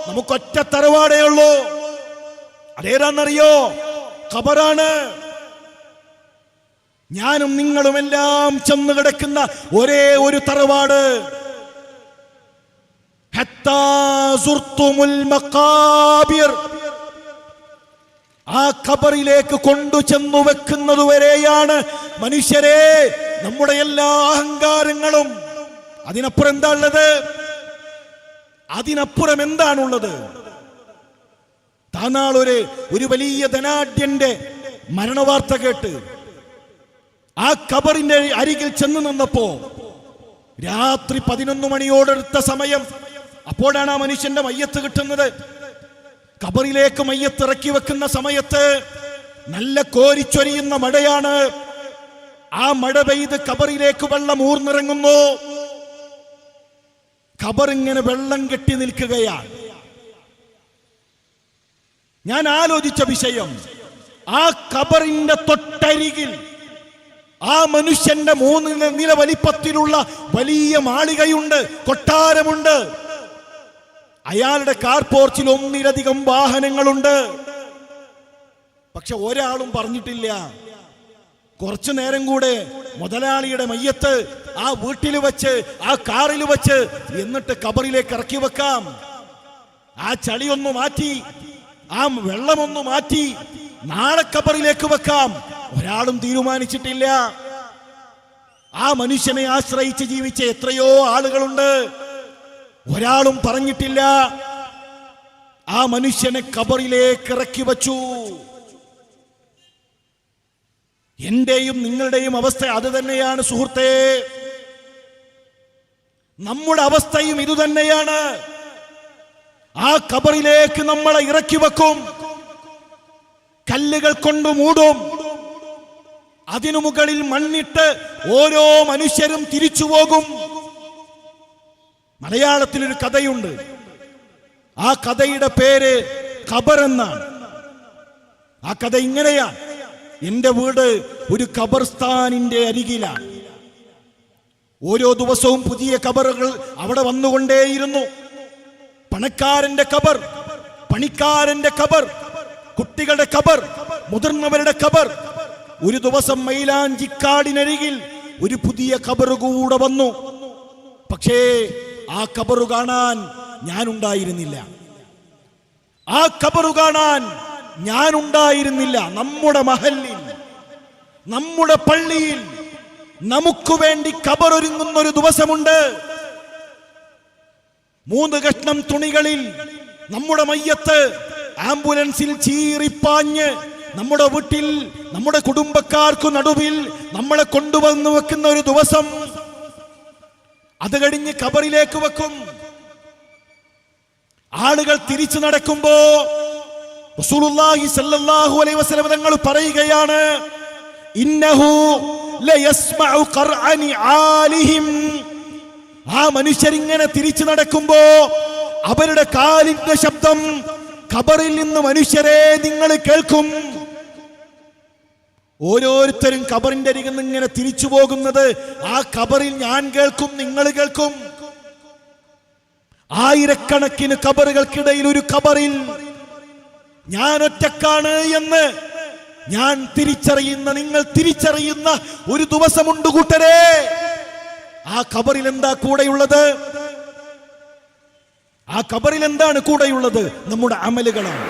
നമുക്കൊറ്റ തറവാടേ ഉള്ളൂ. അതേതാണെന്നറിയോ? ഖബറാണ്. ഞാനും നിങ്ങളുമെല്ലാം ചെന്ന് കിടക്കുന്ന ഒരേ ഒരു തറവാട്. ഹത്താ സുർത്തുമുൽ മഖാബിർ, ആ ഖബറിലേക്ക് കൊണ്ടു ചെന്നു വെക്കുന്നതുവരെയാണ് മനുഷ്യരെ നമ്മുടെ എല്ലാ അഹങ്കാരങ്ങളും. അതിനപ്പുറം എന്താ ഉള്ളത്? അതിനപ്പുറം എന്താണുള്ളത്? താനാൾ ഒരു വലിയ ധനാഢ്യന്റെ മരണവാർത്ത കേട്ട് ആ ഖബറിന്റെ അരികിൽ ചെന്ന് നിന്നപ്പോ രാത്രി 11 മണിയോടടുത്ത സമയം. അപ്പോഴാണ് ആ മനുഷ്യന്റെ മയ്യത്ത് കിട്ടുന്നത്. ഖബറിലേക്ക് മയ്യത്ത് ഇറക്കി വെക്കുന്ന സമയത്ത് നല്ല കോരിച്ചൊരിയുന്ന മഴയാണ്. ആ മഴ പെയ്ത് ഖബറിലേക്ക് വെള്ളം ഊർന്നിറങ്ങുന്നു. ഖബർ ഇങ്ങനെ വെള്ളം കെട്ടി നിൽക്കുകയാണ്. ഞാൻ ആലോചിച്ച വിഷയം, ആ ഖബറിന്റെ തൊട്ടരികിൽ ആ മനുഷ്യന്റെ 3 നില വലിപ്പത്തിലുള്ള വലിയ മാളികയുണ്ട്, കൊട്ടാരമുണ്ട്. അയാളുടെ കാർ പോർച്ചിൽ 1-ലധികം വാഹനങ്ങളുണ്ട്. പക്ഷെ ഒരാളും പറഞ്ഞിട്ടില്ല കുറച്ചു നേരം കൂടെ മുതലാളിയുടെ മയ്യത്ത് ആ വീട്ടിൽ വെച്ച്, ആ കാറിൽ വെച്ച്, എന്നിട്ട് ഖബറിലേക്ക് ഇറക്കി വെക്കാം. ആ ചളിയൊന്നു മാറ്റി, ആ വെള്ളമൊന്നു മാറ്റി നാളെ ഖബറിലേക്ക് വെക്കാം. ഒരാളും തീരുമാനിച്ചിട്ടില്ല. ആ മനുഷ്യനെ ആശ്രയിച്ച് ജീവിച്ച എത്രയോ ആളുകളുണ്ട്. ഒരാളും പറഞ്ഞിട്ടില്ല. ആ മനുഷ്യനെ ഖബറിലേക്ക് ഇറക്കി വച്ചു. എന്റെയും നിങ്ങളുടെയും അവസ്ഥ അത് തന്നെയാണ് സുഹൃത്തേ. നമ്മുടെ അവസ്ഥയും ഇതുതന്നെയാണ്. ആ ഖബറിലേക്ക് നമ്മളെ ഇറക്കി വെക്കും, കല്ലുകൾ കൊണ്ട് മൂടും, അതിനു മുകളിൽ മണ്ണിട്ട് ഓരോ മനുഷ്യരും തിരിച്ചു പോകും. മലയാളത്തിലൊരു കഥയുണ്ട്. ആ കഥയുടെ പേര് ഖബർ എന്നാണ്. ആ കഥ ഇങ്ങനെയാണ്. എന്റെ വീട് ഒരു ഖബർസ്ഥാനിന്റെ അരികിലാണ്. ഓരോ ദിവസവും പുതിയ ഖബറുകൾ അവിടെ വന്നുകൊണ്ടേയിരുന്നു. പണക്കാരന്റെ ഖബർ, പണിക്കാരന്റെ ഖബർ, കുട്ടികളുടെ ഖബർ, മുതിർന്നവരുടെ ഖബർ. ഒരു ദിവസം മൈലാഞ്ചിക്കാടിനരികിൽ ഒരു പുതിയ ഖബർ കൂടെ വന്നു. പക്ഷേ ആ ഖബർ കാണാൻ ഞാനുണ്ടായിരുന്നില്ല. ആ ഖബർ കാണാൻ ഞാനുണ്ടായിരുന്നില്ല. നമ്മുടെ മഹല്ലിൽ, നമ്മുടെ പള്ളിയിൽ നമുക്ക് വേണ്ടി ഖബർ ഒരുങ്ങുന്ന ഒരു ദിവസമുണ്ട്. 3 കഷ്ണം തുണികളിൽ നമ്മുടെ മയ്യത്ത് ആംബുലൻസിൽ ചീറിപ്പാഞ്ഞ് നമ്മുടെ വീട്ടിൽ, നമ്മുടെ കുടുംബക്കാർക്കു നടുവിൽ നമ്മളെ കൊണ്ടുവന്നു വെക്കുന്ന ഒരു ദിവസം. അത് കഴിഞ്ഞ് ഖബറിലേക്ക് വെക്കും. ആളുകൾ തിരിച്ചു നടക്കുമ്പോ റസൂലുള്ളാഹി സ്വല്ലല്ലാഹു അലൈഹി വസല്ലം തങ്ങൾ പറയുകയാണ്, ഇന്നഹു ലയസ്മഉ ഖർഅനി ആലിഹിം. ആ മനുഷ്യരിങ്ങനെ തിരിച്ചു നടക്കുമ്പോ അവരുടെ കാലിന്റെ ശബ്ദം ഖബറിൽ നിന്ന് മനുഷ്യരെ നിങ്ങൾ കേൾക്കും. ഓരോരുത്തരും ഖബറിന്റെ അരികിൽ നിന്ന് ഇങ്ങനെ തിരിച്ചു പോകുന്നത് ആ ഖബറിൽ ഞാൻ കേൾക്കും, നിങ്ങൾ കേൾക്കും. ആയിരക്കണക്കിന് ഖബറുകൾക്കിടയിൽ ഒരു ഖബറിൽ ഞാൻ ഒറ്റക്കാണ് എന്ന് ഞാൻ തിരിച്ചറിയുന്ന, നിങ്ങൾ തിരിച്ചറിയുന്ന ഒരു ദിവസമുണ്ട് കൂട്ടരെ. ആ ഖബറിൽ എന്താ കൂടെയുള്ളത്? ആ ഖബറിൽ എന്താണ് കൂടെയുള്ളത്? നമ്മുടെ അമലുകളാണ്.